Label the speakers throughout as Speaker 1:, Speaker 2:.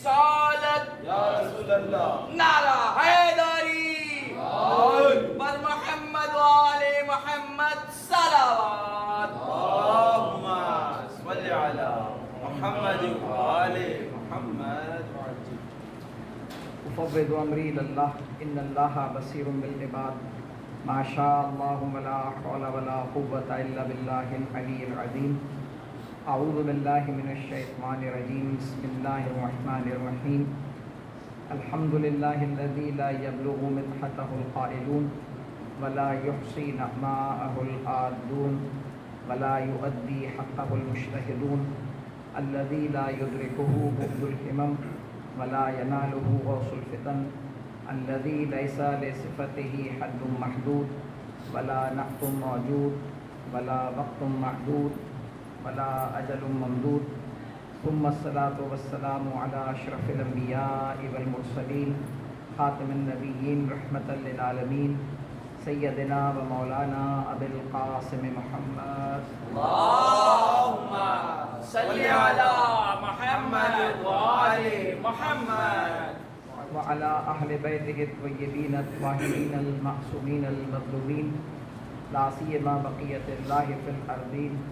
Speaker 1: رسالت
Speaker 2: یا رسول اللہ،
Speaker 1: نعرہ حیدری بر محمد و آل محمد صلوات.
Speaker 2: اللہم صل علی محمد و آل محمد.
Speaker 3: افوض امری اللہ ان اللہ بصیر بالعباد ما شاء اللہ ولا حول ولا قوۃ الا باللہ العلی العظیم. اعوذ باللہ من الشیطان الرجیم. بسم اللہ الرحمن الرحیم. الحمد للہ الذی لا یبلغ مدحتہ القائلون ولا یحصی نعماءہ العادون ولا یؤدی حقہ المجتہدون الذی لا یدرکہ بعد الہمم ولا ینالہ غوث الفتن الذی لیس لصفته حد محدود ولا نعت موجود ولا وقت معدود ولا اجل ممدود. ثم الصلاة والسلام على اشرف الانبیاء والمرسلین خاتم النبیین رحمة للعالمین سیدنا و مولانا ابی القاسم محمد.
Speaker 1: اللہم صل علی محمد و آل محمد
Speaker 3: وعلى اہل بیتہ الطیبین الطاہرین المعصومین المظلومین لا سیما بقیۃ اللہ فی الارضین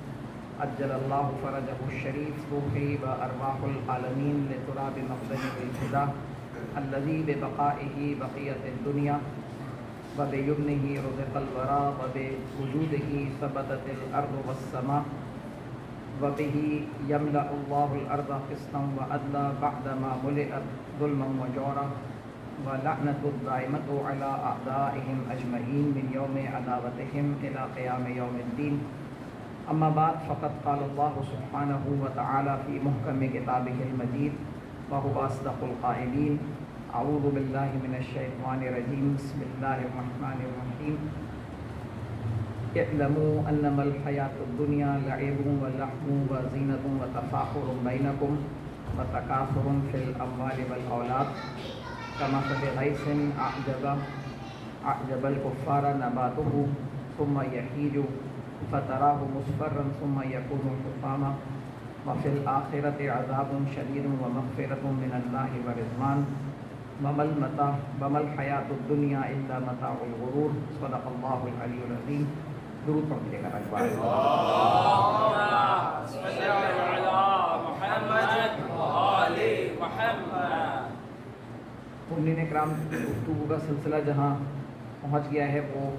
Speaker 3: عجل اللہ فرجہ الشریف روحی و ارواح العالمین لتراب مقدم الہدی الذی ببقائہ بقیۃ الدنیا و بیمنہ رزق الورا و بوجودہ ثبتت الارض والسماء و بہ یملأ اللہ الارض قسطا و عدلا بعدما ملئت ظلما و جورا و لعنۃ الدائمۃ علی اعدائہم اجمعین من یوم عداوتہم الی قیام یوم الدین. اما بعد فقد قال اللہ سبحانہ وتعالی فی محکم کتابہ المجید وهو اصدق القائلین. اعوذ باللہ من الشیطان الرجیم. بسم اللہ الرحمن الرحیم. اعلموا انما الحیاۃ الدنیا لعب ولہو وزینۃ وتفاخر بینکم وتکاثر فی الاموال والاولاد کمثل غیث اعجب الکفار نباتہ ثم یہیج فتراه مصفرا ثم يكون حطاما وفي الآخرة عذاب شديد ومغفرة من الله ورضوان وما الحياة الدنيا إلا متاع الغرور. صدق الله العلي العظيم. درود پڑھیے گا اکبر.
Speaker 1: اللہم صل علی محمد و آل محمد.
Speaker 3: مؤمنین کرام، گفتگو کا سلسلہ جہاں پہنچ گیا ہے وہ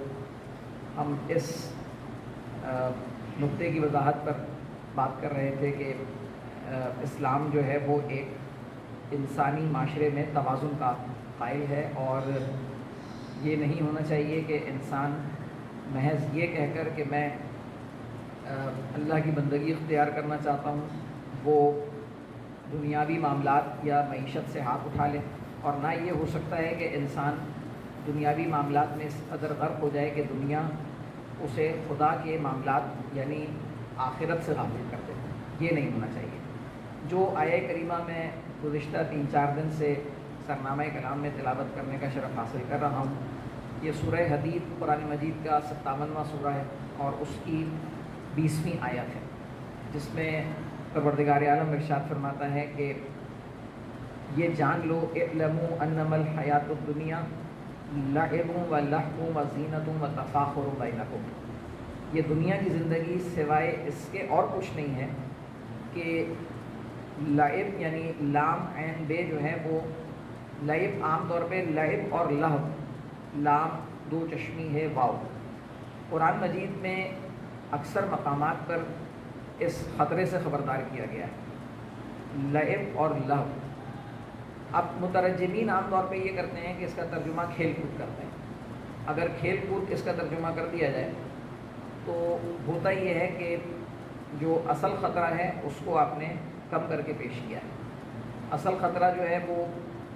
Speaker 3: ہم اس نقطے کی وضاحت پر بات کر رہے تھے کہ اسلام جو ہے وہ ایک انسانی معاشرے میں توازن کا قائل ہے اور یہ نہیں ہونا چاہیے کہ انسان محض یہ کہہ کر کہ میں اللہ کی بندگی اختیار کرنا چاہتا ہوں وہ دنیاوی معاملات یا معیشت سے ہاتھ اٹھا لے، اور نہ یہ ہو سکتا ہے کہ انسان دنیاوی معاملات میں اس قدر غرق ہو جائے کہ دنیا اسے خدا کے معاملات یعنی آخرت سے غافل کر دے. یہ نہیں ہونا چاہیے. جو آیہ کریمہ میں گزشتہ 3-4 دن سے سرنامہ کلام میں تلاوت کرنے کا شرف حاصل کر رہا ہوں، یہ سورہ حدید قرآن مجید کا 57واں سورہ ہے اور اس کی 20ویں آیت ہے، جس میں پروردگار عالم ارشاد فرماتا ہے کہ یہ جان لو اعلموا انما الحیات الدنیا لعب و لہو و زینت و تفاخر بینکم. یہ دنیا کی زندگی سوائے اس کے اور کچھ نہیں ہے کہ لعب یعنی لام عین بے جو ہے وہ لعب عام طور پہ لعب اور لہو لام دو چشمی ہے واو. قرآن مجید میں اکثر مقامات پر اس خطرے سے خبردار کیا گیا ہے لعب اور لہو. اب مترجمین عام طور پہ یہ کرتے ہیں کہ اس کا ترجمہ کھیل کود کرتے ہیں. اگر کھیل کود اس کا ترجمہ کر دیا جائے تو ہوتا یہ ہے کہ جو اصل خطرہ ہے اس کو آپ نے کم کر کے پیش کیا ہے. اصل خطرہ جو ہے وہ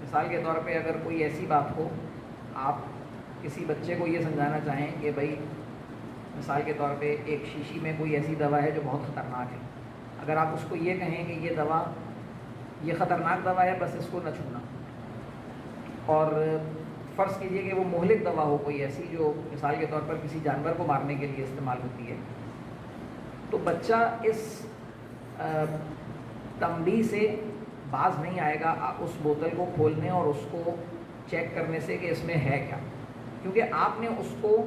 Speaker 3: مثال کے طور پہ اگر کوئی ایسی بات ہو، آپ کسی بچے کو یہ سمجھانا چاہیں کہ بھائی مثال کے طور پہ ایک شیشی میں کوئی ایسی دوا ہے جو بہت خطرناک ہے، اگر آپ اس کو یہ کہیں کہ یہ دوا یہ خطرناک دوا ہے بس اس کو نہ چھونا، اور فرض کیجئے کہ وہ مہلک دوا ہو کوئی ایسی جو مثال کے طور پر کسی جانور کو مارنے کے لیے استعمال ہوتی ہے، تو بچہ اس تنبیہ سے باز نہیں آئے گا اس بوتل کو کھولنے اور اس کو چیک کرنے سے کہ اس میں ہے کیا، کیونکہ آپ نے اس کو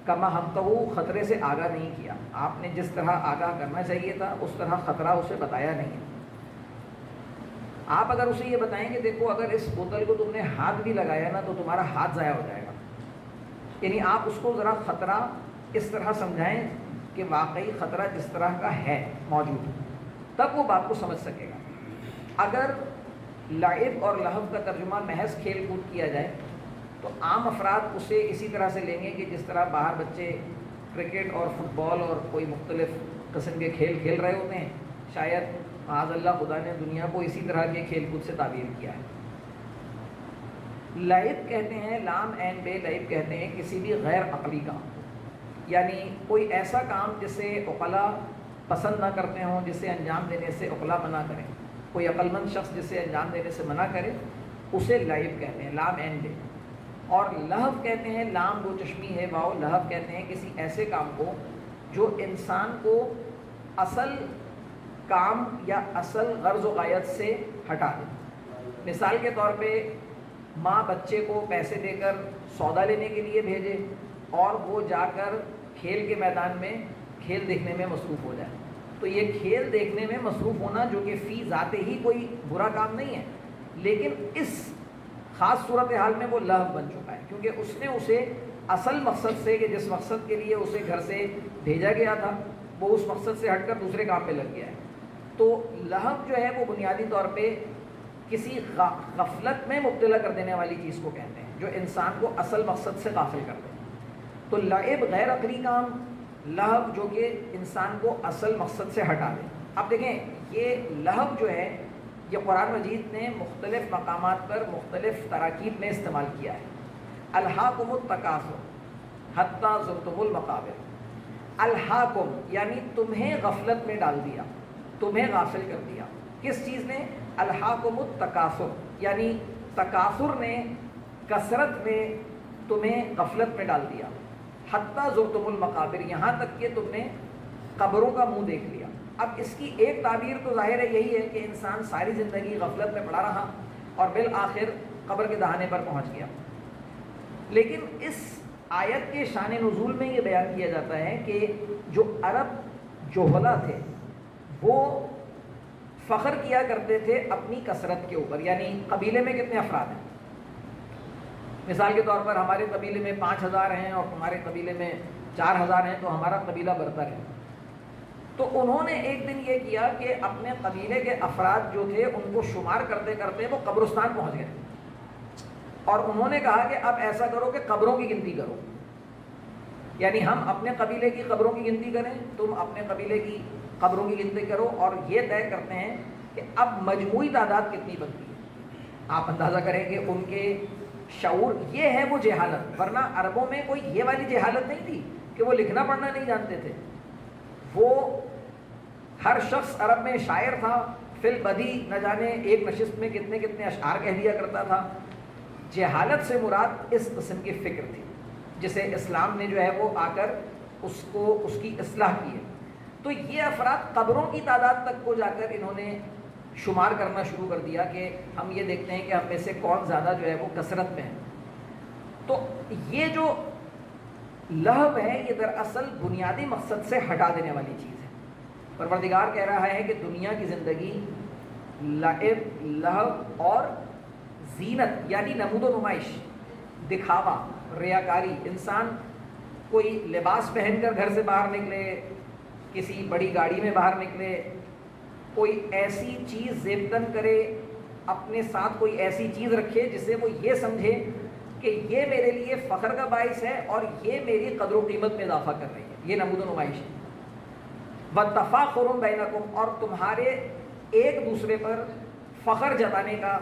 Speaker 3: کما حقہ خطرے سے آگاہ نہیں کیا. آپ نے جس طرح آگاہ کرنا چاہیے تھا اس طرح خطرہ اسے بتایا نہیں ہے. آپ اگر اسے یہ بتائیں کہ دیکھو اگر اس بوتل کو تم نے ہاتھ بھی لگایا نا تو تمہارا ہاتھ ضائع ہو جائے گا، یعنی آپ اس کو ذرا خطرہ اس طرح سمجھائیں کہ واقعی خطرہ جس طرح کا ہے موجود، تب وہ بات کو سمجھ سکے گا. اگر لعب اور لہو کا ترجمہ محض کھیل کود کیا جائے تو عام افراد اسے اسی طرح سے لیں گے کہ جس طرح باہر بچے کرکٹ اور فٹ بال اور کوئی مختلف قسم کے کھیل کھیل رہے ہوتے ہیں. شاید معاذ اللہ خدا نے دنیا کو اسی طرح کے کھیل کود سے تعبیر کیا ہے. لعب کہتے ہیں، لام عین بے لعب کہتے ہیں کسی بھی غیر عقلی کام، یعنی کوئی ایسا کام جسے عقلاء پسند نہ کرتے ہوں، جسے انجام دینے سے عقلاء منع کریں. کوئی عقل مند شخص جسے انجام دینے سے منع کرے اسے لعب کہتے ہیں، لام عین بے. اور لہو کہتے ہیں، لام دو چشمی ہے واؤ، لہو کہتے ہیں کسی ایسے کام کو جو انسان کو اصل کام یا اصل غرض و غایت سے ہٹا دے. مثال کے طور پہ ماں بچے کو پیسے دے کر سودا لینے کے لیے بھیجے اور وہ جا کر کھیل کے میدان میں کھیل دیکھنے میں مصروف ہو جائے. تو یہ کھیل دیکھنے میں مصروف ہونا جو کہ فی ذات ہی کوئی برا کام نہیں ہے، لیکن اس خاص صورتحال میں وہ لہو بن چکا ہے، کیونکہ اس نے اسے اصل مقصد سے کہ جس مقصد کے لیے اسے گھر سے بھیجا گیا تھا وہ اس مقصد سے ہٹ کر دوسرے کام پہ لگ گیا ہے. تو لہو جو ہے وہ بنیادی طور پہ کسی غفلت میں مبتلا کر دینے والی چیز کو کہتے ہیں جو انسان کو اصل مقصد سے غافل کر دے. تو لعب غیر عقلی کام، لہو جو کہ انسان کو اصل مقصد سے ہٹا دے. اب دیکھیں یہ لہو جو ہے یہ قرآن مجید نے مختلف مقامات پر مختلف تراکیب میں استعمال کیا ہے. الہاکم التکاثر حتی زرتم المقابر. الہاکم یعنی تمہیں غفلت میں ڈال دیا، تمہیں غافل کر دیا. کس چیز نے؟ الہاکم التکاثر، یعنی تکاثر نے، کثرت نے تمہیں غفلت میں ڈال دیا. حتی زرتم المقابر، یہاں تک کہ تم نے قبروں کا منہ دیکھ لیا. اب اس کی ایک تعبیر تو ظاہر ہے یہی ہے کہ انسان ساری زندگی غفلت میں پڑا رہا اور بالآخر قبر کے دہانے پر پہنچ گیا. لیکن اس آیت کے شان نزول میں یہ بیان کیا جاتا ہے کہ جو عرب جوہلا تھے وہ فخر کیا کرتے تھے اپنی کثرت کے اوپر. یعنی قبیلے میں کتنے افراد ہیں؟ مثال کے طور پر ہمارے قبیلے میں 5000 ہیں اور تمہارے قبیلے میں 4000 ہیں تو ہمارا قبیلہ برتر ہے. تو انہوں نے ایک دن یہ کیا کہ اپنے قبیلے کے افراد جو تھے ان کو شمار کرتے کرتے وہ قبرستان پہنچ گئے اور انہوں نے کہا کہ اب ایسا کرو کہ قبروں کی گنتی کرو. یعنی ہم اپنے قبیلے کی قبروں کی گنتی کریں، تم اپنے قبیلے کی قبروں کی گنتی کرو اور یہ طے کرتے ہیں کہ اب مجموعی تعداد کتنی بنتی ہے. آپ اندازہ کریں کہ ان کے شعور یہ ہے وہ جہالت، ورنہ عربوں میں کوئی یہ والی جہالت نہیں تھی کہ وہ لکھنا پڑھنا نہیں جانتے تھے. وہ ہر شخص عرب میں شاعر تھا، فی البدی نہ جانے ایک نشست میں کتنے کتنے اشعار کہہ دیا کرتا تھا. جہالت سے مراد اس قسم کی فکر تھی جسے اسلام نے جو ہے وہ آ کر اس کی اصلاح کی ہے. تو یہ افراد قبروں کی تعداد تک کو جا کر انہوں نے شمار کرنا شروع کر دیا کہ ہم یہ دیکھتے ہیں کہ ہم میں سے کون زیادہ جو ہے وہ کثرت میں ہے. تو یہ جو لہو ہے یہ دراصل بنیادی مقصد سے ہٹا دینے والی چیز ہے. پروردگار کہہ رہا ہے کہ دنیا کی زندگی لعب، لہو اور زینت یعنی نمود و نمائش، دکھاوا، ریاکاری. انسان کوئی لباس پہن کر گھر سے باہر نکلے، کسی بڑی گاڑی میں باہر نکلے، کوئی ایسی چیز زیبتن کرے، اپنے ساتھ کوئی ایسی چیز رکھے جسے وہ یہ سمجھے کہ یہ میرے لیے فخر کا باعث ہے اور یہ میری قدر و قیمت میں اضافہ کر رہی ہے. یہ نمود و نمائش ہے. وَتَفَاخُرٌ بَيْنَكُمْ، اور تمہارے ایک دوسرے پر فخر جتانے کا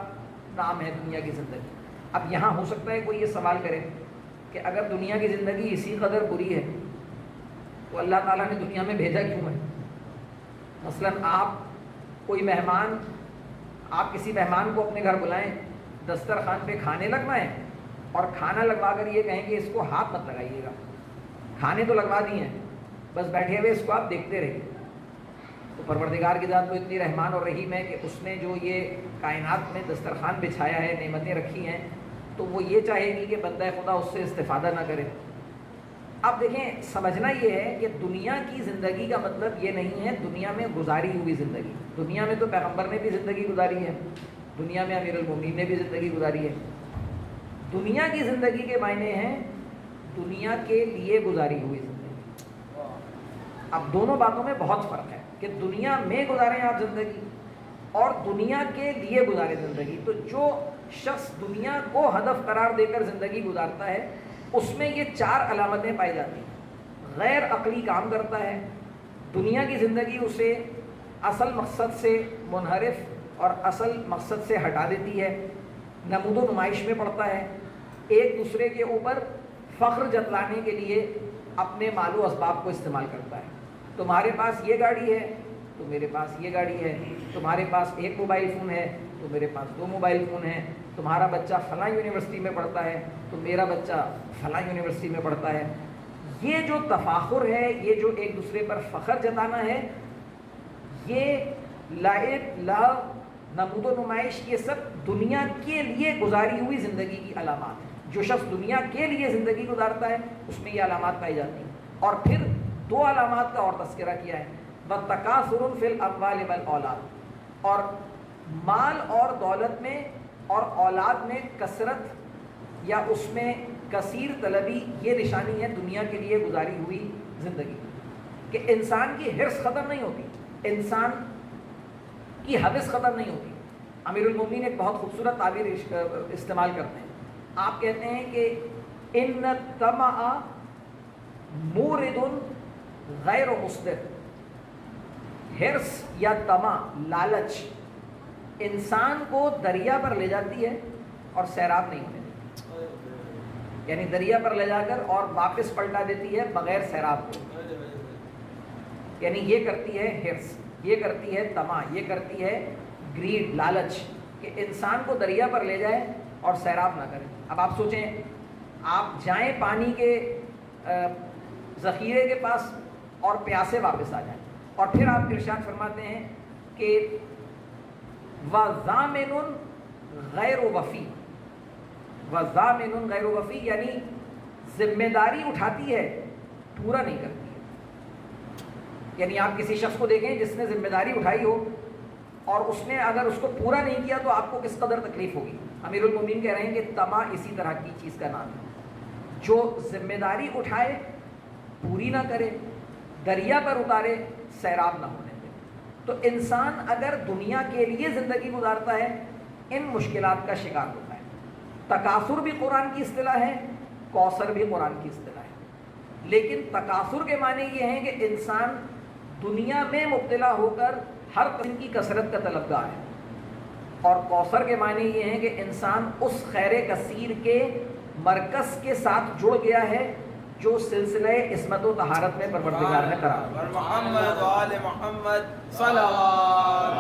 Speaker 3: نام ہے دنیا کی زندگی. اب یہاں ہو سکتا ہے کوئی یہ سوال کرے کہ اگر دنیا کی زندگی اسی قدر بری ہے تو اللہ تعالیٰ نے دنیا میں بھیجا کیوں ہے؟ مثلا آپ کسی مہمان کو اپنے گھر بلائیں، دسترخوان پہ کھانے لگوائیں اور کھانا لگوا کر یہ کہیں کہ اس کو ہاتھ مت لگائیے گا. کھانے تو لگوا دیے ہیں، بس بیٹھے ہوئے اس کو آپ دیکھتے رہیے. تو پروردگار کی ذات تو اتنی رحمان اور رحیم ہے کہ اس نے جو یہ کائنات میں دسترخوان بچھایا ہے، نعمتیں رکھی ہیں، تو وہ یہ چاہے گی کہ بندہ خدا اس سے استفادہ نہ کرے۔ اب دیکھیں، سمجھنا یہ ہے کہ دنیا کی زندگی کا مطلب یہ نہیں ہے دنیا میں گزاری ہوئی زندگی۔ دنیا میں تو پیغمبر نے بھی زندگی گزاری ہے، دنیا میں امیر المومنین نے بھی زندگی گزاری ہے۔ دنیا کی زندگی کے معنی ہیں دنیا کے لیے گزاری ہوئی زندگی۔ اب دونوں باتوں میں بہت فرق ہے کہ دنیا میں گزاریں آپ زندگی اور دنیا کے لیے گزارے زندگی۔ تو جو شخص دنیا کو ہدف قرار دے کر زندگی گزارتا ہے، اس میں یہ 4 علامتیں پائی جاتی ہیں۔ غیر عقلی کام کرتا ہے، دنیا کی زندگی اسے اصل مقصد سے منحرف اور اصل مقصد سے ہٹا دیتی ہے، نمود و نمائش میں پڑتا ہے، ایک دوسرے کے اوپر فخر جتلانے کے لیے اپنے مال و اسباب کو استعمال کرتا ہے۔ تمہارے پاس یہ گاڑی ہے تو میرے پاس یہ گاڑی ہے، تمہارے پاس ایک موبائل فون ہے تو میرے پاس 2 موبائل فون ہیں، تمہارا بچہ فلاں یونیورسٹی میں پڑھتا ہے تو میرا بچہ فلاں یونیورسٹی میں پڑھتا ہے۔ یہ جو تفاخر ہے، یہ جو ایک دوسرے پر فخر جتانا ہے، یہ لائب لاو نمود و نمائش، یہ سب دنیا کے لیے گزاری ہوئی زندگی کی علامات ہیں۔ جو شخص دنیا کے لیے زندگی گزارتا ہے اس میں یہ علامات پائی جاتی ہیں۔ اور پھر 2 علامات کا اور تذکرہ کیا ہے، وَتَكَاثُرٌ فِي الْأَمْوَالِ وَالْأَوْلَادِ، اور مال اور دولت میں اور اولاد میں کثرت یا اس میں کثیر طلبی، یہ نشانی ہے دنیا کے لیے گزاری ہوئی زندگی، کہ انسان کی حرص ختم نہیں ہوتی، انسان کی حوث ختم نہیں ہوتی۔ امیر المومنین ایک بہت خوبصورت تعبیر استعمال کرتے ہیں، آپ کہتے ہیں کہ ان الطمع مورد غیر مصدر، حرص یا طمع، لالچ انسان کو دریا پر لے جاتی ہے اور سیراب نہیں ہونے دیتی، یعنی دریا پر لے جا کر اور واپس پلٹا دیتی ہے بغیر سیراب کو، یعنی یہ کرتی ہے حرص، یہ کرتی ہے طمع، یہ کرتی ہے گریڈ، لالچ، کہ انسان کو دریا پر لے جائے اور سیراب نہ کرے۔ اب آپ سوچیں، آپ جائیں پانی کے ذخیرے کے پاس اور پیاسے واپس آ جائیں، اور پھر آپ ارشاد فرماتے ہیں کہ وَضَامِنٌ غیر وفی، وَضَامِنٌ غیر وفی، یعنی ذمہ داری اٹھاتی ہے پورا نہیں کرتی ہے۔ یعنی آپ کسی شخص کو دیکھیں جس نے ذمہ داری اٹھائی ہو اور اس نے اگر اس کو پورا نہیں کیا تو آپ کو کس قدر تکلیف ہوگی۔ امیر المومنین کہہ رہے ہیں کہ طمع اسی طرح کی چیز کا نام ہے، جو ذمہ داری اٹھائے پوری نہ کرے، دریا پر اتارے سیراب نہ ہونے دے۔ تو انسان اگر دنیا کے لیے زندگی گزارتا ہے ان مشکلات کا شکار ہوتا ہے۔ تکاثر بھی قرآن کی اصطلاح ہے، کوثر بھی قرآن کی اصطلاح ہے، لیکن تکاثر کے معنی یہ ہیں کہ انسان دنیا میں مبتلا ہو کر ہر قسم کی کثرت کا طلبگار ہے، اور کوثر کے معنی یہ ہیں کہ انسان اس خیر کثیر کے مرکز کے ساتھ جڑ گیا ہے جو سلسلہ عصمت و طہارت میں پروردگار نے قرار دیا۔
Speaker 2: محمد وآل محمد صلوات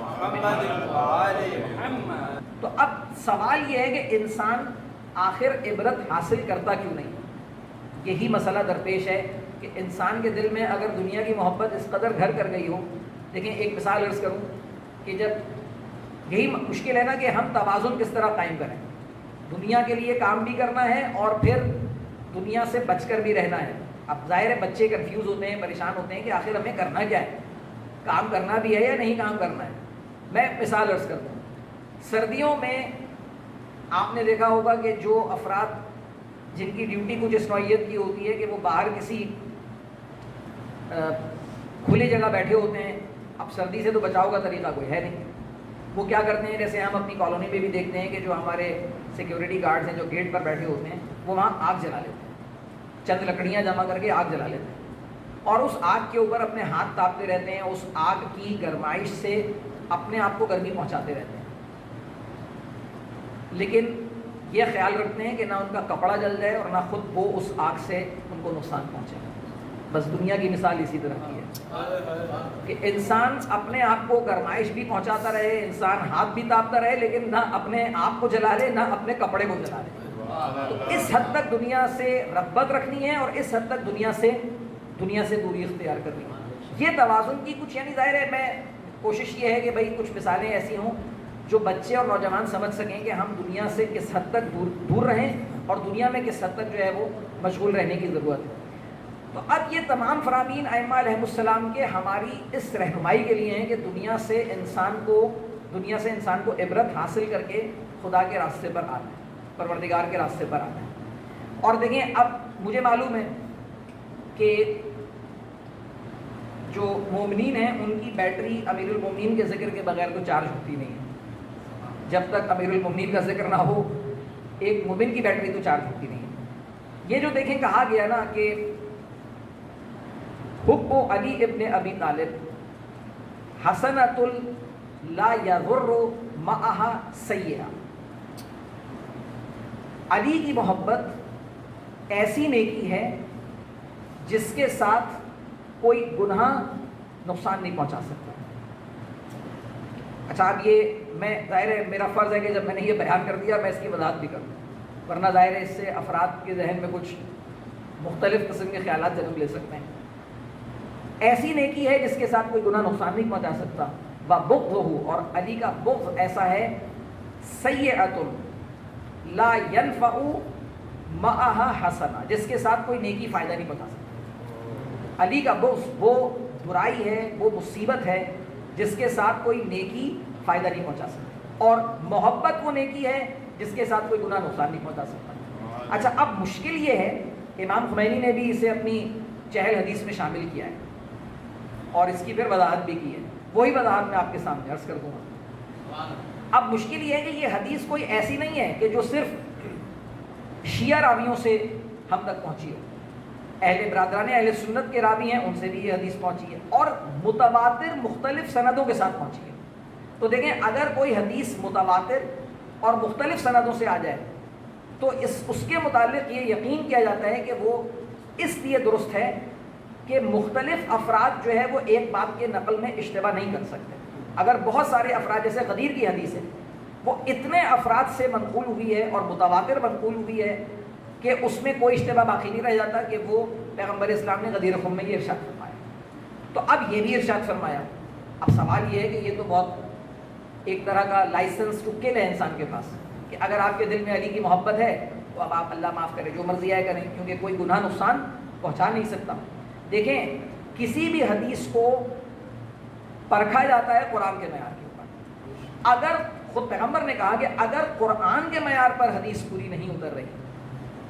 Speaker 2: محمد وآل محمد۔
Speaker 3: تو اب سوال یہ ہے کہ انسان آخر عبرت حاصل کرتا کیوں نہیں؟ یہی مسئلہ درپیش ہے کہ انسان کے دل میں اگر دنیا کی محبت اس قدر گھر کر گئی ہو۔ دیکھیں، ایک مثال عرض کروں کہ جب یہی مشکل ہے نا کہ ہم توازن کس طرح قائم کریں، دنیا کے لیے کام بھی کرنا ہے اور پھر دنیا سے بچ کر بھی رہنا ہے۔ اب ظاہر ہے بچے کنفیوز ہوتے ہیں، پریشان ہوتے ہیں کہ آخر ہمیں کرنا کیا ہے، کام کرنا بھی ہے یا نہیں کام کرنا ہے۔ میں مثال عرض کرتا ہوں، سردیوں میں آپ نے دیکھا ہوگا کہ جو افراد جن کی ڈیوٹی کچھ اس نوعیت کی ہوتی ہے کہ وہ باہر کسی کھلی جگہ بیٹھے ہوتے ہیں، اب سردی سے تو بچاؤ کا طریقہ کوئی ہے نہیں، وہ کیا کرتے ہیں، جیسے ہم اپنی کالونی میں بھی دیکھتے ہیں کہ جو ہمارے سیکیورٹی گارڈز ہیں جو گیٹ پر بیٹھے ہوتے ہیں، وہ وہاں آگ جلا لیتے ہیں، چند لکڑیاں جمع کر کے آگ جلا لیتے ہیں اور اس آگ کے اوپر اپنے ہاتھ تاپتے رہتے ہیں، اس آگ کی گرمائش سے اپنے آپ کو گرمی پہنچاتے رہتے ہیں، لیکن یہ خیال رکھتے ہیں کہ نہ ان کا کپڑا جل جائے اور نہ خود وہ اس آگ سے ان کو نقصان پہنچے۔ بس دنیا کی مثال اسی طرح کی ہے کہ انسان اپنے آپ کو گرمائش بھی پہنچاتا رہے، انسان ہاتھ بھی تاپتا رہے، لیکن نہ اپنے آپ کو جلا لے نہ اپنے کپڑے کو جلا لے۔ تو اس حد تک دنیا سے رغبت رکھنی ہے اور اس حد تک دنیا سے دنیا سے دوری اختیار کرنی. یہ توازن کی کچھ یعنی ظاہر ہے میں کوشش یہ ہے کہ بھائی کچھ مثالیں ایسی ہوں جو بچے اور نوجوان سمجھ سکیں کہ ہم دنیا سے کس حد تک دور رہیں اور دنیا میں کس حد تک جو ہے وہ مشغول رہنے کی ضرورت ہے. تو اب یہ تمام فرامین ائمہ علیہم السلام کے ہماری اس رہنمائی کے لیے ہیں کہ دنیا سے انسان کو عبرت حاصل کر کے خدا کے راستے پر آنا ہے، پروردگار کے راستے پر آنا ہے. اور دیکھیں اب مجھے معلوم ہے کہ جو مومنین ہیں ان کی بیٹری امیر المومنین کے ذکر کے بغیر تو چارج ہوتی نہیں ہے. جب تک امیر المومنین کا ذکر نہ ہو ایک مومن کی بیٹری تو چارج ہوتی نہیں ہے. یہ جو دیکھیں کہا گیا نا کہ حب علی ابن ابی طالب حسنۃ لا یضر معها سیئہ. علی کی محبت ایسی نیکی ہے جس کے ساتھ کوئی گناہ نقصان نہیں پہنچا سکتا. اچھا اب یہ میں ظاہر ہے میرا فرض ہے کہ جب میں نے یہ بیان کر دیا میں اس کی وضاحت بھی کروں، ورنہ ظاہر ہے اس سے افراد کے ذہن میں کچھ مختلف قسم کے خیالات جنم لے سکتے ہیں. ایسی نیکی ہے جس کے ساتھ کوئی گناہ نقصان نہیں پہنچا سکتا. وَبُغْضُهُ، اور علی کا بغض ایسا ہے سیئۃ لا ينفع معها حسنہ، جس کے ساتھ کوئی نیکی فائدہ نہیں پہنچا سکتا. علی کا بغض وہ برائی ہے، وہ مصیبت ہے جس کے ساتھ کوئی نیکی فائدہ نہیں پہنچا سکتا، اور محبت وہ نیکی ہے جس کے ساتھ کوئی گناہ نقصان نہیں پہنچا سکتا. اچھا اب مشکل یہ ہے، امام خمینی نے بھی اسے اپنی چہل حدیث میں شامل کیا ہے اور اس کی پھر وضاحت بھی کی ہے. وہی وضاحت میں آپ کے سامنے عرض کر دوں گا. اب مشکل یہ ہے کہ یہ حدیث کوئی ایسی نہیں ہے کہ جو صرف شیعہ راویوں سے ہم تک پہنچی ہو. اہل برادران اہل سنت کے راوی ہیں، ان سے بھی یہ حدیث پہنچی ہے اور متواتر مختلف سندوں کے ساتھ پہنچی ہے. تو دیکھیں اگر کوئی حدیث متواتر اور مختلف سندوں سے آ جائے تو اس کے متعلق یہ یقین کیا جاتا ہے کہ وہ اس لیے درست ہے کہ مختلف افراد جو ہے وہ ایک بات کے نقل میں اشتباہ نہیں کر سکتے. اگر بہت سارے افراد، جیسے غدیر کی حدیث ہے، وہ اتنے افراد سے منقول ہوئی ہے اور متواتر منقول ہوئی ہے کہ اس میں کوئی اشتباہ باقی نہیں رہ جاتا کہ وہ پیغمبر اسلام نے غدیر خم میں یہ ارشاد فرمایا. تو اب یہ بھی ارشاد فرمایا. اب سوال یہ ہے کہ یہ تو بہت ایک طرح کا لائسنس ٹکل ہے انسان کے پاس کہ اگر آپ کے دل میں علی کی محبت ہے تو اب آپ اللہ معاف کرے جو مرضی آئے کریں، کیونکہ کوئی گناہ نقصان پہنچا نہیں سکتا. دیکھیں کسی بھی حدیث کو پرکھا جاتا ہے قرآن کے معیار کے اوپر. اگر خود پیغمبر نے کہا کہ اگر قرآن کے معیار پر حدیث پوری نہیں اتر رہی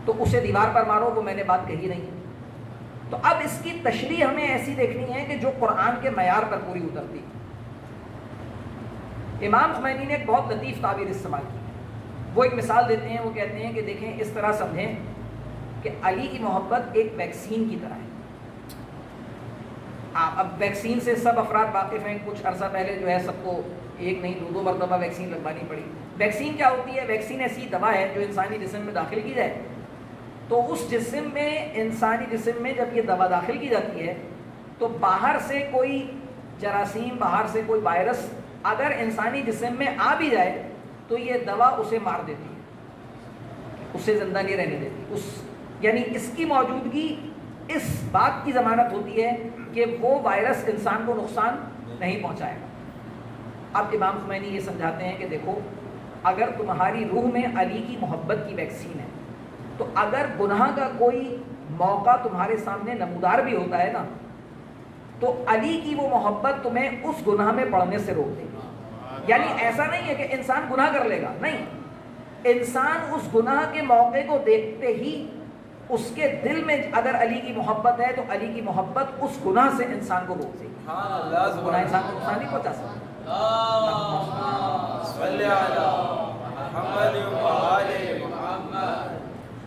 Speaker 3: تو اسے دیوار پر مارو، وہ میں نے بات کہی نہیں. تو اب اس کی تشریح ہمیں ایسی دیکھنی ہے کہ جو قرآن کے معیار پر پوری اترتی. امام خمینی نے ایک بہت لطیف تعبیر استعمال کی. وہ ایک مثال دیتے ہیں، وہ کہتے ہیں کہ دیکھیں اس طرح سمجھیں کہ علی کی محبت ایک ویکسین کی طرح ہے. اب ویکسین سے سب افراد واقف ہیں. کچھ عرصہ پہلے جو ہے سب کو ایک نہیں دو مرتبہ ویکسین لگوانی پڑی. ویکسین کیا ہوتی ہے؟ ویکسین ایسی دوا ہے جو انسانی جسم میں داخل کی جائے تو اس جسم میں، انسانی جسم میں جب یہ دوا داخل کی جاتی ہے تو باہر سے کوئی جراثیم، باہر سے کوئی وائرس اگر انسانی جسم میں آ بھی جائے تو یہ دوا اسے مار دیتی ہے، اسے زندہ نہیں رہنے دیتی. یعنی اس کی موجودگی اس بات کی ضمانت ہوتی ہے کہ وہ وائرس انسان کو نقصان نہیں پہنچائے گا. اب امام خمینی یہ سمجھاتے ہیں کہ دیکھو اگر تمہاری روح میں علی کی محبت کی ویکسین ہے تو اگر گناہ کا کوئی موقع تمہارے سامنے نمودار بھی ہوتا ہے نا تو علی کی وہ محبت تمہیں اس گناہ میں پڑنے سے روک دے گی. یعنی ایسا نہیں ہے کہ انسان گناہ کر لے گا، نہیں، انسان اس گناہ کے موقع کو دیکھتے ہی اس کے دل میں اگر علی کی محبت ہے تو علی کی محبت اس گناہ سے انسان کو روک دے گی. گناہ انسان کو نقصان نہیں پہنچا سکتا.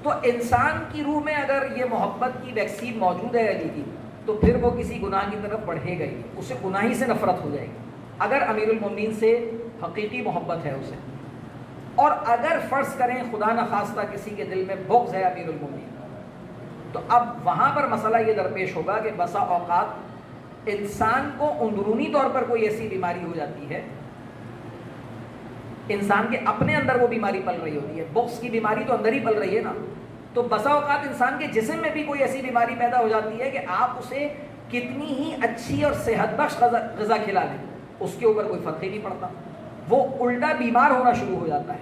Speaker 3: تو انسان کی روح میں اگر یہ محبت کی ویکسین موجود ہے علی کی تو پھر وہ کسی گناہ کی طرف بڑھے گا ہی، اسے گناہی سے نفرت ہو جائے گی اگر امیر المومنین سے حقیقی محبت ہے اسے. اور اگر فرض کریں خدا نخواستہ کسی کے دل میں بغض ہے امیر المومنین تو اب وہاں پر مسئلہ یہ درپیش ہوگا کہ بسا اوقات انسان کو اندرونی طور پر کوئی ایسی بیماری ہو جاتی ہے، انسان کے اپنے اندر وہ بیماری پل رہی ہوتی ہے. بغض کی بیماری تو اندر ہی پل رہی ہے نا. تو بسا اوقات انسان کے جسم میں بھی کوئی ایسی بیماری پیدا ہو جاتی ہے کہ آپ اسے کتنی ہی اچھی اور صحت بخش غذا کھلا دیں اس کے اوپر کوئی فرق ہی نہیں پڑتا، وہ الٹا بیمار ہونا شروع ہو جاتا ہے۔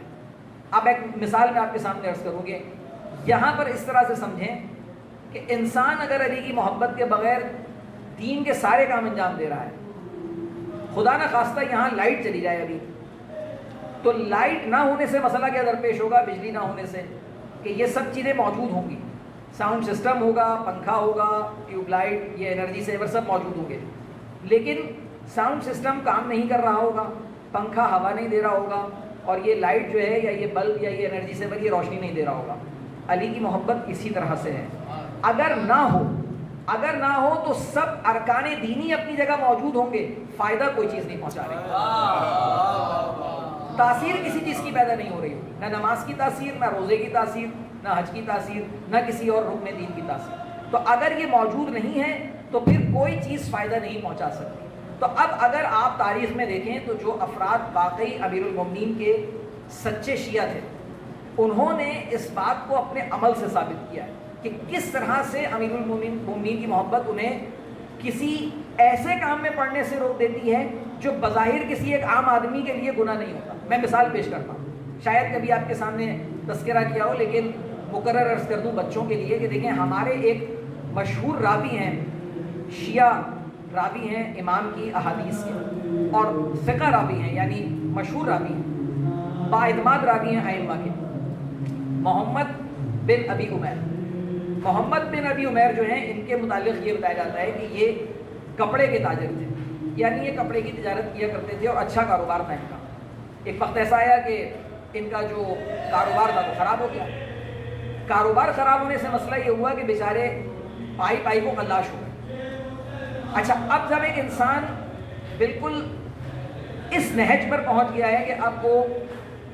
Speaker 3: اب ایک مثال میں آپ کے سامنے عرض کروں گے، یہاں پر اس طرح سے سمجھیں کہ انسان اگر علی کی محبت کے بغیر دین کے سارے کام انجام دے رہا ہے، خدا نہ خواستہ یہاں لائٹ چلی جائے ابھی، تو لائٹ نہ ہونے سے مسئلہ کیا درپیش ہوگا؟ بجلی نہ ہونے سے، کہ یہ سب چیزیں موجود ہوں گی، ساؤنڈ سسٹم ہوگا، پنکھا ہوگا، ٹیوب لائٹ، یہ انرجی سیور سب موجود ہوں گے، لیکن ساؤنڈ سسٹم کام نہیں کر رہا ہوگا، پنکھا ہوا نہیں دے رہا ہوگا، اور یہ لائٹ جو ہے یا یہ بلب یا یہ انرجی سیور یہ روشنی نہیں دے رہا ہوگا۔ علی کی محبت اسی طرح سے ہے، اگر نہ ہو تو سب ارکان دینی اپنی جگہ موجود ہوں گے، فائدہ کوئی چیز نہیں پہنچا رہی، تاثیر کسی چیز کی پیدا نہیں ہو رہی ہوگی، نہ نماز کی تاثیر، نہ روزے کی تاثیر، نہ حج کی تاثیر، نہ کسی اور رکن دین کی تاثیر۔ تو اگر یہ موجود نہیں ہے تو پھر کوئی چیز فائدہ نہیں پہنچا سکتی۔ تو اب اگر آپ تاریخ میں دیکھیں تو جو افراد واقعی امیر المومنین کے سچے شیعہ تھے، انہوں نے اس بات کو اپنے عمل سے ثابت کیا ہے کہ کس طرح سے امیر المومنین کی محبت انہیں کسی ایسے کام میں پڑھنے سے روک دیتی ہے جو بظاہر کسی ایک عام آدمی کے لیے گناہ نہیں ہوتا۔ میں مثال پیش کرتا ہوں، شاید کبھی آپ کے سامنے تذکرہ کیا ہو، لیکن مقرر عرض کر دوں بچوں کے لیے کہ دیکھیں ہمارے ایک مشہور راوی ہیں، شیعہ راوی ہیں امام کی احادیث کے، اور فقہ راوی ہیں، یعنی مشہور راوی ہیں، بااعتماد راوی ہیں ائمہ کے، محمد بن ابی عمیر۔ محمد بن ابی عمیر جو ہیں، ان کے متعلق یہ بتایا جاتا ہے کہ یہ کپڑے کے تاجر تھے، یعنی یہ کپڑے کی تجارت کیا کرتے تھے اور اچھا کاروبار تھا ان کا۔ ایک وقت ایسا آیا کہ ان کا جو کاروبار تھا وہ خراب ہو گیا۔ کاروبار خراب ہونے سے مسئلہ یہ ہوا کہ بیچارے پائی کو قلاش ہو گئے۔ اچھا، اب جب ایک انسان بالکل اس نہج پر پہنچ گیا ہے کہ اب وہ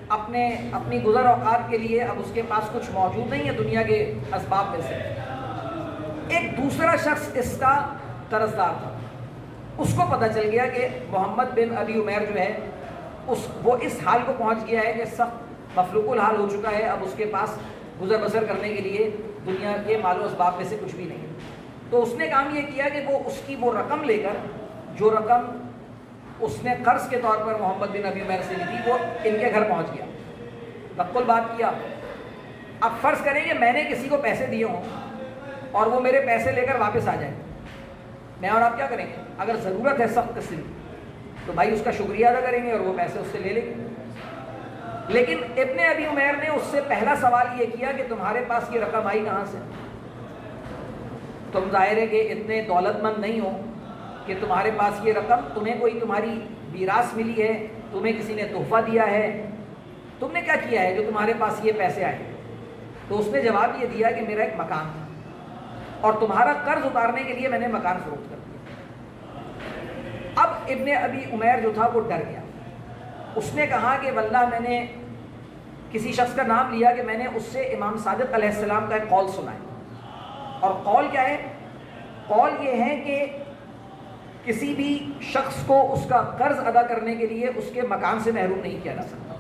Speaker 3: اپنی گزر اوقات کے لیے اب اس کے پاس کچھ موجود نہیں ہے دنیا کے اسباب میں سے، ایک دوسرا شخص اس کا قرضدار تھا، اس کو پتہ چل گیا کہ محمد بن ابی عمیر جو ہے وہ اس حال کو پہنچ گیا ہے کہ سخت مفلوق الحال ہو چکا ہے، اب اس کے پاس گزر بسر کرنے کے لیے دنیا کے مال و اسباب میں سے کچھ بھی نہیں۔ تو اس نے کام یہ کیا کہ وہ اس کی وہ رقم لے کر، جو رقم اس نے قرض کے طور پر محمد بن ابی عمیر سے لی تھی، وہ ان کے گھر پہنچ گیا، تقل بات کیا۔ اب فرض کریں کہ میں نے کسی کو پیسے دیے ہوں اور وہ میرے پیسے لے کر واپس آ جائے، میں اور آپ کیا کریں گے؟ اگر ضرورت ہے سخت قسم تو بھائی اس کا شکریہ ادا کریں گے اور وہ پیسے اس سے لے لیں گے۔ لیکن ابن ابی عمیر نے اس سے پہلا سوال یہ کیا کہ تمہارے پاس یہ رقم آئی کہاں سے؟ تم ظاہر ہے کہ اتنے دولت مند نہیں ہو کہ تمہارے پاس یہ رقم، تمہیں کوئی تمہاری میراث ملی ہے، تمہیں کسی نے تحفہ دیا ہے، تم نے کیا کیا ہے جو تمہارے پاس یہ پیسے آئے؟ تو اس نے جواب یہ دیا کہ میرا ایک مکان تھا اور تمہارا قرض اتارنے کے لیے میں نے مکان فروخت کر دیا۔ اب ابن ابی عمیر جو تھا وہ ڈر گیا، اس نے کہا کہ واللہ میں نے کسی شخص کا نام لیا کہ میں نے اس سے امام صادق علیہ السلام کا ایک قول سنا ہے، اور قول کیا ہے؟ قول یہ ہے کہ کسی بھی شخص کو اس کا قرض ادا کرنے کے لیے اس کے مکان سے محروم نہیں کیا جا سکتا۔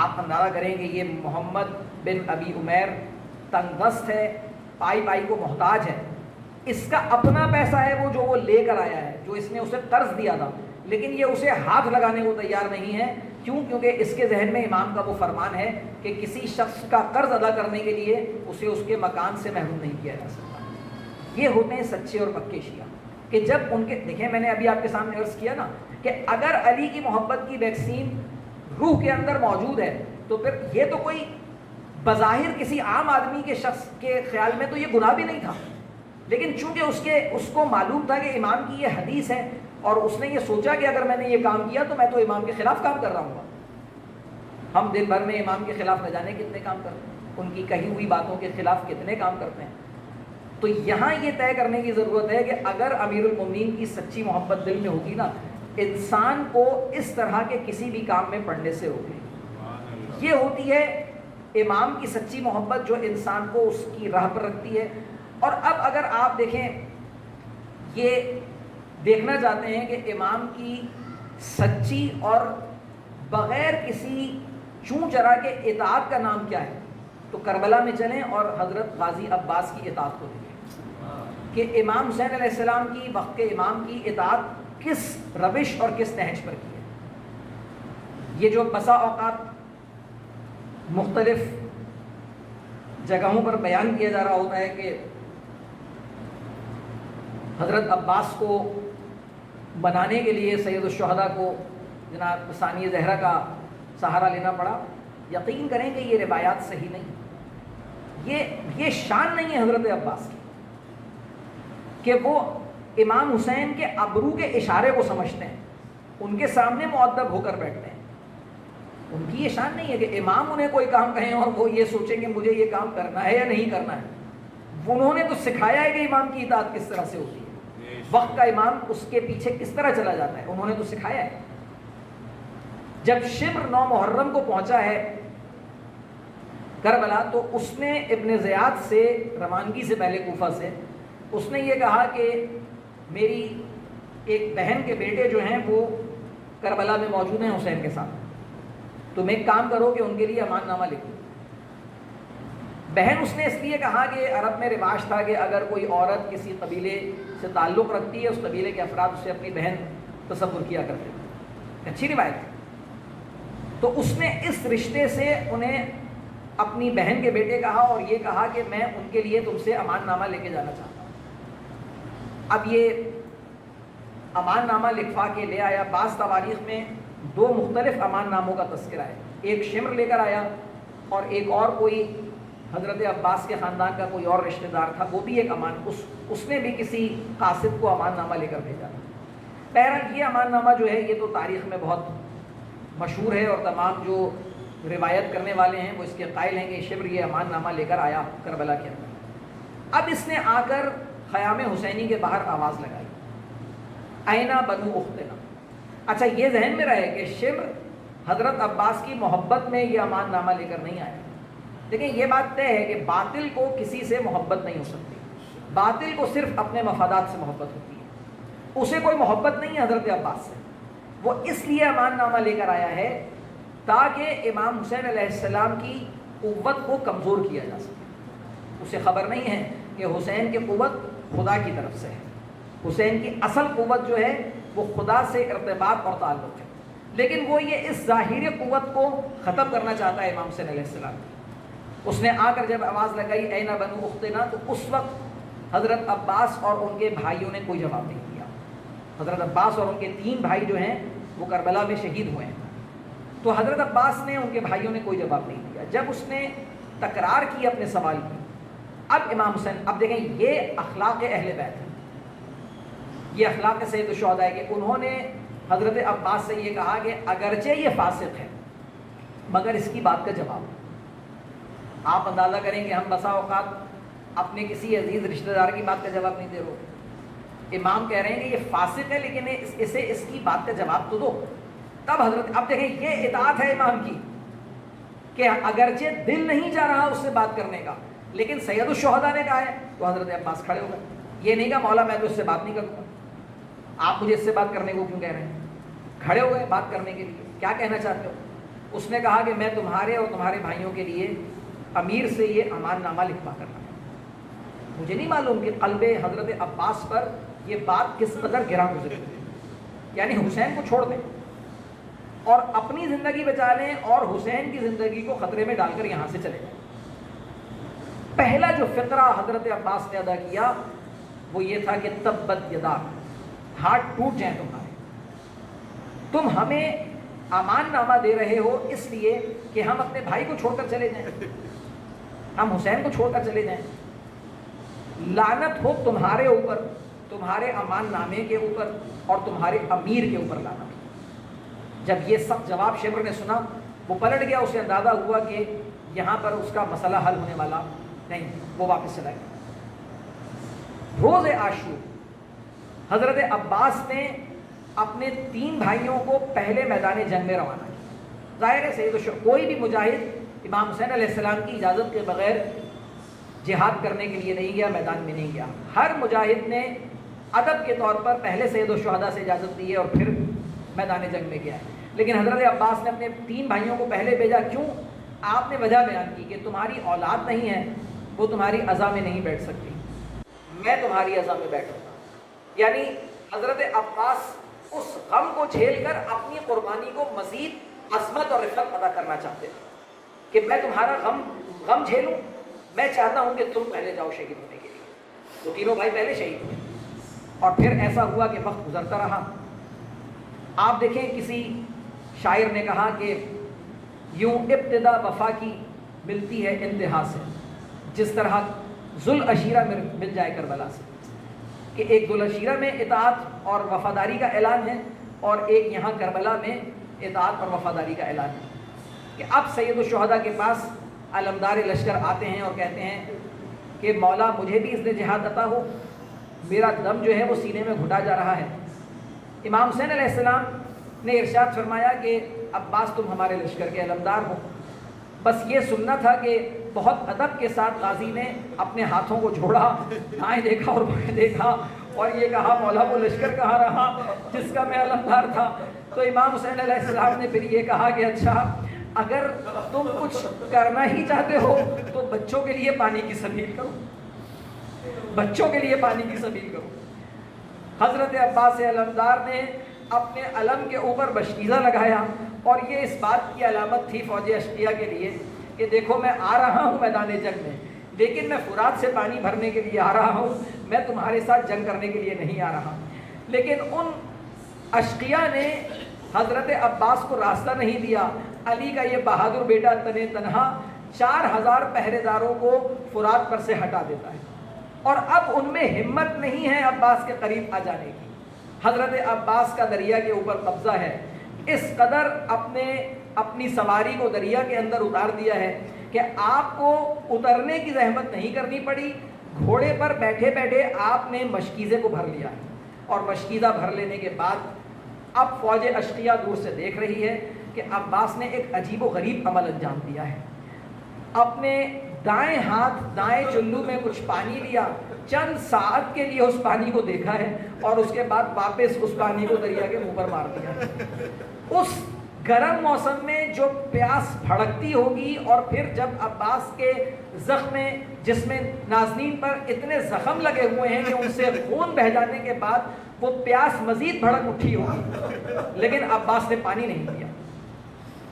Speaker 3: آپ اندازہ کریں کہ یہ محمد بن ابی عمیر تنگ دست ہے، پائی کو محتاج ہے، اس کا اپنا پیسہ ہے وہ جو وہ لے کر آیا ہے، جو اس نے اسے قرض دیا تھا، لیکن یہ اسے ہاتھ لگانے کو تیار نہیں ہے۔ کیوں؟ کیونکہ اس کے ذہن میں امام کا وہ فرمان ہے کہ کسی شخص کا قرض ادا کرنے کے لیے اسے اس کے مکان سے محروم نہیں کیا جا سکتا۔ یہ ہوتے ہیں سچے اور پکے شیعہ، کہ جب ان کے دیکھیں، میں نے ابھی آپ کے سامنے عرض کیا نا کہ اگر علی کی محبت کی ویکسین روح کے اندر موجود ہے تو پھر یہ تو کوئی بظاہر کسی عام آدمی کے شخص کے خیال میں تو یہ گناہ بھی نہیں تھا، لیکن چونکہ اس کو معلوم تھا کہ امام کی یہ حدیث ہے اور اس نے یہ سوچا کہ اگر میں نے یہ کام کیا تو میں تو امام کے خلاف کام کر رہا ہوں گا۔ ہم دن بھر میں امام کے خلاف نہ جانے کتنے کام کرتے ہیں، ان کی کہی ہوئی باتوں کے خلاف کتنے کام کرتے ہیں۔ تو یہاں یہ طے کرنے کی ضرورت ہے کہ اگر امیر المومنین کی سچی محبت دل میں ہوگی نا، انسان کو اس طرح کے کسی بھی کام میں پڑھنے سے روکے۔ یہ ہوتی ہے امام کی سچی محبت جو انسان کو اس کی راہ پر رکھتی ہے۔ اور اب اگر آپ دیکھیں، یہ دیکھنا چاہتے ہیں کہ امام کی سچی اور بغیر کسی چون چرا کے اطاعت کا نام کیا ہے، تو کربلا میں چلیں اور حضرت غازی عباس کی اطاعت کو دیکھیں کہ امام حسین علیہ السلام کی وقت کے امام کی اطاعت کس روش اور کس نہج پر کی ہے. یہ جو بسا اوقات مختلف جگہوں پر بیان کیا جا رہا ہوتا ہے کہ حضرت عباس کو بنانے کے لیے سید الشہداء کو جناب ثانی زہرا کا سہارا لینا پڑا، یقین کریں کہ یہ روایات صحیح نہیں. یہ شان نہیں ہے حضرت عباس کی کہ وہ امام حسین کے ابرو کے اشارے کو سمجھتے ہیں، ان کے سامنے مؤدب ہو کر بیٹھتے ہیں. ان کی یہ شان نہیں ہے کہ امام انہیں کوئی کام کہیں اور وہ یہ سوچیں کہ مجھے یہ کام کرنا ہے یا نہیں کرنا ہے. انہوں نے تو سکھایا ہے کہ امام کی اطاعت کس طرح سے ہوتی ہے، وقت کا امام اس کے پیچھے کس طرح چلا جاتا ہے، انہوں نے تو سکھایا ہے. جب شمر 9 محرم کو پہنچا ہے کربلا تو اس نے ابن زیاد سے روانگی سے پہلے کوفہ سے اس نے یہ کہا کہ میری ایک بہن کے بیٹے جو ہیں وہ کربلا میں موجود ہیں حسین کے ساتھ، تم ایک کام کرو کہ ان کے لیے امان نامہ لکھو. بہن اس نے اس لیے کہا کہ عرب میں رواج تھا کہ اگر کوئی عورت کسی قبیلے سے تعلق رکھتی ہے اس قبیلے کے افراد اسے اپنی بہن تصور کیا کرتے تھے، اچھی روایت ہے. تو اس نے اس رشتے سے انہیں اپنی بہن کے بیٹے کہا اور یہ کہا کہ میں ان کے لیے تم سے امان نامہ لے کے جانا چاہتا ہوں. اب یہ امان نامہ لکھوا کے لے آیا. بعض تواریخ میں 2 مختلف امان ناموں کا تذکرہ ہے، ایک شمر لے کر آیا اور ایک اور کوئی حضرت عباس کے خاندان کا کوئی اور رشتہ دار تھا، وہ بھی ایک امان اس نے بھی کسی قاصد کو امان نامہ لے کر بھیجا. بہرحال یہ امان نامہ جو ہے یہ تو تاریخ میں بہت مشہور ہے اور تمام جو روایت کرنے والے ہیں وہ اس کے قائل ہیں کہ شبر یہ امان نامہ لے کر آیا کربلا کے اندر. اب اس نے آ کر خیام حسینی کے باہر آواز لگائی، اینا بنو اختنا. اچھا یہ ذہن میں رہے کہ شبر حضرت عباس کی محبت میں یہ امان نامہ لے کر نہیں آیا. دیکھیں یہ بات طے ہے کہ باطل کو کسی سے محبت نہیں ہو سکتی، باطل کو صرف اپنے مفادات سے محبت ہوتی ہے، اسے کوئی محبت نہیں ہے حضرت عباس سے. وہ اس لیے امان نامہ لے کر آیا ہے تاکہ امام حسین علیہ السلام کی قوت کو کمزور کیا جا سکے. اسے خبر نہیں ہے کہ حسین کی قوت خدا کی طرف سے ہے، حسین کی اصل قوت جو ہے وہ خدا سے ارتباط اور تعلق ہے، لیکن وہ یہ اس ظاہری قوت کو ختم کرنا چاہتا ہے امام حسین علیہ السلام. اس نے آ کر جب آواز لگائی اینا بنو اختنا تو اس وقت حضرت عباس اور ان کے بھائیوں نے کوئی جواب نہیں دیا. حضرت عباس اور ان کے 3 بھائی جو ہیں وہ کربلا میں شہید ہوئے ہیں. تو حضرت عباس نے ان کے بھائیوں نے کوئی جواب نہیں دیا. جب اس نے تکرار کی اپنے سوال کی، اب امام حسین، اب دیکھیں یہ اخلاق اہل بیت ہے، یہ اخلاق سید الشہداء ہے کہ انہوں نے حضرت عباس سے یہ کہا کہ اگرچہ یہ فاسق ہے مگر اس کی بات کا جواب. آپ اندازہ کریں کہ ہم بسا اوقات اپنے کسی عزیز رشتہ دار کی بات کا جواب نہیں دے رہے. امام کہہ رہے ہیں کہ یہ فاسق ہے لیکن اسے اس کی بات کا جواب تو دو. تب حضرت، اب دیکھیں یہ اطاعت ہے امام کی کہ اگرچہ دل نہیں جا رہا اس سے بات کرنے کا لیکن سید الشہداء نے کہا ہے تو حضرت عباس کھڑے ہو گئے. یہ نہیں کہا مولا میں تو اس سے بات نہیں کروں گا، آپ مجھے اس سے بات کرنے کو کیوں کہہ رہے ہیں. کھڑے ہو گئے بات کرنے کے لیے. کیا کہنا چاہتے ہو؟ اس نے کہا کہ میں تمہارے اور تمہارے بھائیوں کے لیے امیر سے یہ امان نامہ لکھوا کر رہا ہوں. مجھے نہیں معلوم کہ قلب حضرت عباس پر یہ بات کس قدر گراں گزری، یعنی حسین کو چھوڑ دیں اور اپنی زندگی بچا لیں اور حسین کی زندگی کو خطرے میں ڈال کر یہاں سے چلے جائیں. پہلا جو فقرہ حضرت عباس نے ادا کیا وہ یہ تھا کہ تبت یدا، ہاتھ ٹوٹ جائیں تمہارے، تم ہمیں امان نامہ دے رہے ہو اس لیے کہ ہم اپنے بھائی کو چھوڑ کر چلے جائیں، ہم حسین کو چھوڑ کر چلے جائیں. لعنت ہو تمہارے اوپر، تمہارے امان نامے کے اوپر اور تمہارے امیر کے اوپر لعنت. جب یہ سب جواب شمر نے سنا وہ پلٹ گیا، اسے اندازہ ہوا کہ یہاں پر اس کا مسئلہ حل ہونے والا نہیں. وہ واپس چلا گیا. روز عاشور حضرت عباس نے اپنے 3 بھائیوں کو پہلے میدان جنگ میں روانہ کیا. ظاہر ہے سید کوئی بھی مجاہد امام حسین علیہ السلام کی اجازت کے بغیر جہاد کرنے کے لیے نہیں گیا، میدان میں نہیں گیا. ہر مجاہد نے ادب کے طور پر پہلے سید الشہداء سے اجازت لی ہے اور پھر میدان جنگ میں گیا ہے. لیکن حضرت عباس نے اپنے 3 بھائیوں کو پہلے بھیجا. کیوں؟ آپ نے وجہ بیان کی کہ تمہاری اولاد نہیں ہے، وہ تمہاری عزا میں نہیں بیٹھ سکتی، میں تمہاری عزا میں بیٹھوں گا۔ یعنی حضرت عباس اس غم کو جھیل کر اپنی قربانی کو مزید عظمت اور رفعت ادا کرنا چاہتے تھے کہ میں تمہارا غم جھیلوں، میں چاہتا ہوں کہ تم پہلے جاؤ شہید ہونے کے لیے۔ تو تینوں بھائی پہلے شہید ہوئے، اور پھر ایسا ہوا کہ وقت گزرتا رہا۔ آپ دیکھیں کسی شاعر نے کہا کہ یوں ابتدا وفا کی ملتی ہے انتہا سے، جس طرح ذوالعشیرہ مل جائے کربلا سے، کہ ایک ذوالعشیرہ میں اطاعت اور وفاداری کا اعلان ہے، اور ایک یہاں کربلا میں اطاعت اور وفاداری کا اعلان ہے، کہ اب سید الشہداء کے پاس علمدار لشکر آتے ہیں اور کہتے ہیں کہ مولا مجھے بھی اذن جہاد عطا ہو، میرا دم جو ہے وہ سینے میں گھٹا جا رہا ہے۔ امام حسین علیہ السلام نے ارشاد فرمایا کہ عباس تم ہمارے لشکر کے علمدار ہو، بس یہ سننا تھا کہ بہت ادب کے ساتھ غازی نے اپنے ہاتھوں کو جوڑا، دائیں دیکھا اور بائیں دیکھا، اور یہ کہا مولا وہ لشکر کہاں رہا جس کا میں علمدار تھا۔ تو امام حسین علیہ السلام نے پھر یہ کہا کہ اچھا اگر تم کچھ کرنا ہی چاہتے ہو تو بچوں کے لیے پانی کی سبیل کرو، بچوں کے لیے پانی کی سبیل کرو۔ حضرت عباس علمدار نے اپنے علم کے اوپر بشکیزہ لگایا، اور یہ اس بات کی علامت تھی فوج اشقیہ کے لیے کہ دیکھو میں آ رہا ہوں میدان جنگ میں، لیکن میں فرات سے پانی بھرنے کے لیے آ رہا ہوں، میں تمہارے ساتھ جنگ کرنے کے لیے نہیں آ رہا۔ لیکن ان اشقیہ نے حضرت عباس کو راستہ نہیں دیا۔ علی کا یہ بہادر بیٹا تنے تنہا 4000 پہرے داروں کو فرات پر سے ہٹا دیتا ہے، اور اب ان میں ہمت نہیں ہے عباس کے قریب آ جانے کی۔ حضرت عباس کا دریا کے اوپر قبضہ ہے، اس قدر اپنی سواری کو دریا کے اندر اتار دیا ہے کہ آپ کو اترنے کی زحمت نہیں کرنی پڑی، گھوڑے پر بیٹھے بیٹھے آپ نے مشکیزے کو بھر لیا ہے، اور مشکیزہ بھر لینے کے بعد اب فوج اشقیہ دور سے دیکھ رہی ہے کہ عباس نے ایک عجیب و غریب عمل انجام دیا ہے۔ اپنے دائیں ہاتھ دائیں چلو میں کچھ پانی لیا، چند ساعت کے لیے اس پانی کو دیکھا ہے، اور اس کے بعد واپس اس پانی کو دریا کے منہ پر مار دیا۔ اس گرم موسم میں جو پیاس بھڑکتی ہوگی، اور پھر جب عباس کے زخم جس میں ناظرین پر اتنے زخم لگے ہوئے ہیں کہ ان سے خون بہہ جانے کے بعد وہ پیاس مزید بھڑک اٹھی ہوگی، لیکن عباس نے پانی نہیں پیا۔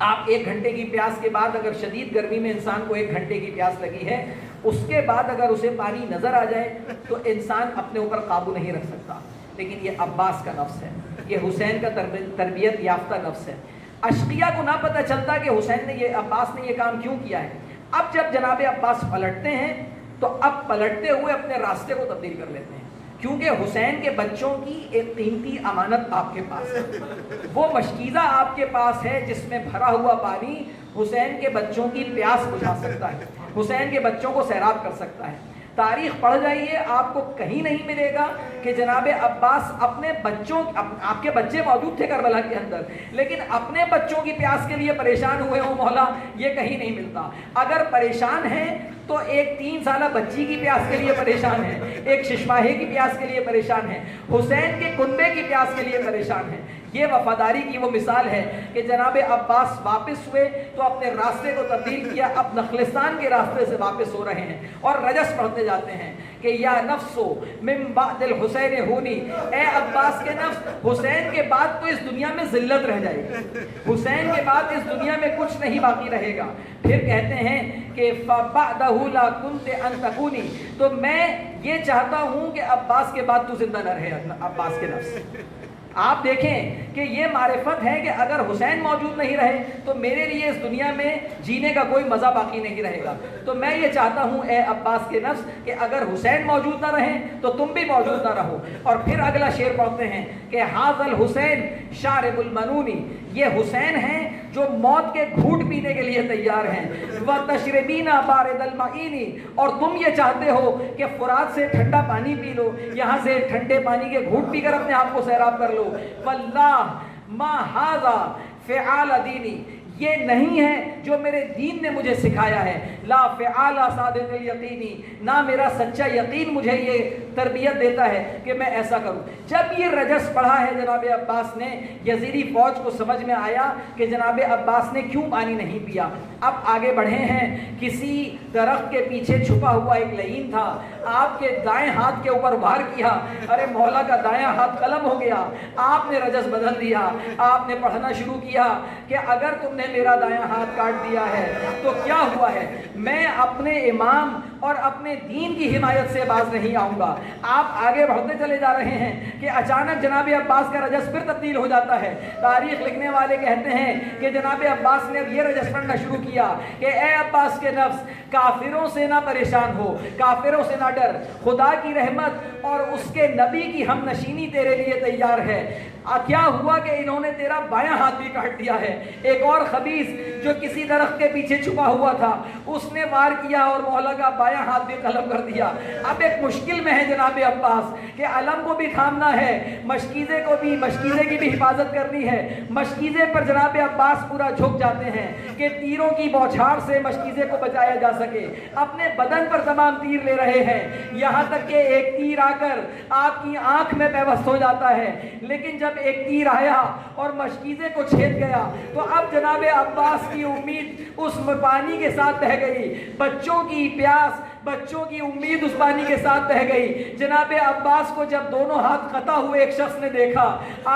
Speaker 3: آپ 1 گھنٹے کی پیاس کے بعد، اگر شدید گرمی میں انسان کو 1 گھنٹے کی پیاس لگی ہے، اس کے بعد اگر اسے پانی نظر آ جائے تو انسان اپنے اوپر قابو نہیں رکھ سکتا۔ لیکن یہ عباس کا نفس ہے، یہ حسین کا تربیت یافتہ نفس ہے۔ اشقیہ کو نہ پتہ چلتا کہ عباس نے یہ کام کیوں کیا ہے۔ اب جب جناب عباس پلٹتے ہیں تو اب پلٹتے ہوئے اپنے راستے کو تبدیل کر لیتے ہیں، کیونکہ حسین کے بچوں کی ایک قیمتی امانت آپ کے پاس ہے، وہ مشکیزہ آپ کے پاس ہے جس میں بھرا ہوا پانی حسین کے بچوں کی پیاس بجھا سکتا ہے، حسین کے بچوں کو سیراب کر سکتا ہے۔ تاریخ پڑھ جائیے، آپ کو کہیں نہیں ملے گا کہ جناب عباس اپنے بچوں، آپ کے بچے موجود تھے کربلا کے اندر، لیکن اپنے بچوں کی پیاس کے لیے پریشان ہوئے ہوں مولا، یہ کہیں نہیں ملتا۔ اگر پریشان ہیں تو ایک 3 سالہ بچی کی پیاس کے لیے پریشان ہے، ایک ششماہی کی پیاس کے لیے پریشان ہے، حسین کے کنبے کی پیاس کے لیے پریشان ہے۔ یہ وفاداری کی وہ مثال ہے کہ جناب عباس واپس ہوئے تو اپنے راستے کو تبدیل کیا، اب نخلستان کے راستے سے واپس ہو رہے ہیں، اور رجس پڑھتے جاتے ہیں کہ یا نفسو من بعد الحسین ہونی، اے عباس کے نفس، حسین کے بعد تو اس دنیا میں ذلت رہ جائے گی، حسین کے بعد اس دنیا میں کچھ نہیں باقی رہے گا۔ پھر کہتے ہیں کہ فَبَعْدَهُ لَا كُنْتَ أَن تَكُونِ، تو میں یہ چاہتا ہوں کہ عباس کے بعد تو زندہ نہ رہے عباس کے نفس۔ آپ دیکھیں کہ یہ معرفت ہے کہ اگر حسین موجود نہیں رہے تو میرے لیے اس دنیا میں جینے کا کوئی مزہ باقی نہیں رہے گا، تو میں یہ چاہتا ہوں اے عباس کے نفس کہ اگر حسین موجود نہ رہیں تو تم بھی موجود نہ رہو۔ اور پھر اگلا شعر پڑھتے ہیں کہ ھذا الحسین شارب المنونی، یہ حسین ہیں جو موت کے گھوٹ پینے کے لیے تیار ہیں، وَتَشْرَبِينَ بَارِدَ الْمَعِينِ، اور تم یہ چاہتے ہو کہ فرات سے ٹھنڈا پانی پی لو، یہاں سے ٹھنڈے پانی کے گھوٹ پی کر اپنے آپ کو سیراب کر لو۔ واللہ ما ھذا فعال دینی، یہ نہیں ہے جو میرے دین نے مجھے سکھایا ہے. لا فعال صادق الیقینی، نہ میرا سچا یقین مجھے یہ تربیت دیتا ہے کہ میں ایسا کروں. جب یہ رجس پڑھا ہے جناب عباس نے، یزیدی فوج کو سمجھ میں آیا کہ جناب عباس نے کیوں پانی نہیں پیا. اب آگے بڑھے ہیں، کسی درخت کے پیچھے چھپا ہوا ایک لعین تھا، آپ کے دائیں ہاتھ کے اوپر وار کیا، ارے مولا کا دایاں ہاتھ قلم ہو گیا. آپ نے رجس بدل دیا، آپ نے پڑھنا شروع کیا کہ اگر تم نے میرا دایاں ہاتھ کاٹ دیا ہے تو کیا ہوا ہے، میں اپنے امام اور اپنے دین کی حمایت سے باز نہیں آؤں گا. آپ آگے بڑھتے چلے جا رہے ہیں کہ اچانک جناب عباس کا رجس پھر تبدیل ہو جاتا ہے. تاریخ لکھنے والے کہتے ہیں کہ جناب عباس نے اب یہ رجس پڑھنا شروع کیا کہ اے عباس کے نفس، کافروں سے نہ پریشان ہو، کافروں سے نہ ڈر، خدا کی رحمت اور اس کے نبی کی ہم نشینی تیرے لیے تیار ہے. کیا ہوا کہ انہوں نے تیرا بایاں ہاتھ بھی کاٹ دیا ہے. ایک اور خبیث جو کسی درخت کے پیچھے چھپا ہوا تھا، اس نے وار کیا اور مولا کا بایاں ہاتھ بھی قلم کر دیا. اب ایک مشکل میں ہے جناب عباس کہ علم کو بھی تھامنا ہے، مشکیزے کی بھی حفاظت کرنی ہے. مشکیزے پر جناب عباس پورا جھک جاتے ہیں کہ تیروں کی بوچھار سے مشکیزے کو بچایا جا سکے. اپنے بدن پر تمام تیر لے رہے ہیں، یہاں تک کہ ایک تیر آ کر آپ کی آنکھ میں پیوست ہو جاتا ہے. لیکن جب ایک تیر آیا اور مشکیزے کو چھید گیا تو اب جناب عباس کی امید اس پانی کے ساتھ بہہ گئی. بچوں کی پیاس، بچوں کی امید اس پانی کے ساتھ بہہ گئی. جناب عباس کو جب دونوں ہاتھ قطع ہوئے ایک شخص نے دیکھا،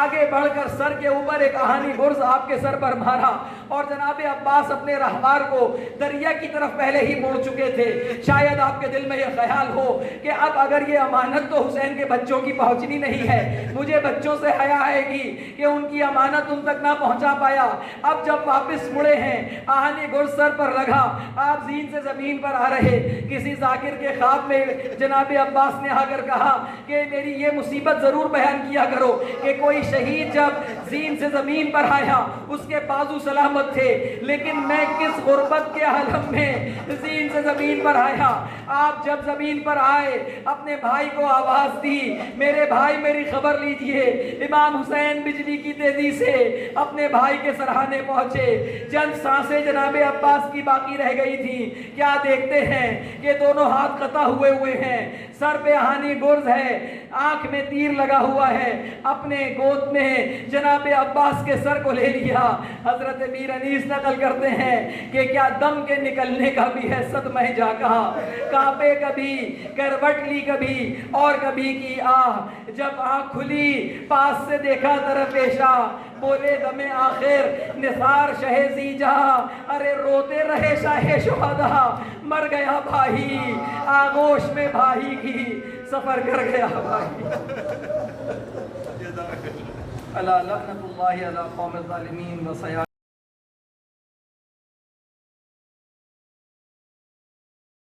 Speaker 3: آگے بڑھ کر سر کے اوپر ایک آہنی گرز آپ کے سر پر مارا اور جناب عباس اپنے رہبار کو دریا کی طرف پہلے ہی موڑ چکے تھے. شاید آپ کے دل میں یہ خیال ہو کہ اب اگر یہ امانت تو حسین کے بچوں کی پہنچنی نہیں ہے، مجھے بچوں سے حیا آئے گی کہ ان کی امانت ان تک نہ پہنچا پایا. اب جب واپس مڑے ہیں، آہنی گرز سر پر لگا، آپ زین سے زمین پر آ رہے. کسی ذاکر کے خواب میں جناب عباس نے آ کر کہا کہ میری یہ مصیبت ضرور بیان کیا کرو کہ کوئی شہید جب زین سے زمین پر آیا اس کے بازو سلامت تھے، لیکن میں کس غربت کے عالم میں زین سے زمین پر آیا. آپ جب زمین پر آئے اپنے بھائی کو آواز دی، میرے بھائی میری خبر لیجئے. امام حسین بجلی کی تیزی سے اپنے بھائی کے سرہانے پہنچے. چند سانسیں جناب عباس کی باقی رہ گئی تھی. کیا دیکھتے ہیں کہ دونوں ہاتھ قطع ہوئے ہیں، سر پہ آہنی گرز ہے، آنکھ میں تیر لگا ہوا ہے. اپنے گود میں جناب عباس کے سر کو لے لیا. حضرت میر انیس نقل کرتے ہیں کہ کیا دم کے نکلنے کا بھی ہے صدمہ جا کہا، کانپے کبھی، کروٹ لی کبھی اور کبھی کی آہ. جب آنکھ کھلی پاس سے دیکھا طرف پیشہ، بولے دم آخر نثار شہ زیجا. ارے روتے رہے شاہ شہداء، مر گیا بھائی آغوش میں بھائی کی، سفر کر گیا بھائی. اللہ لعنت اللہ علی قوم الظالمین و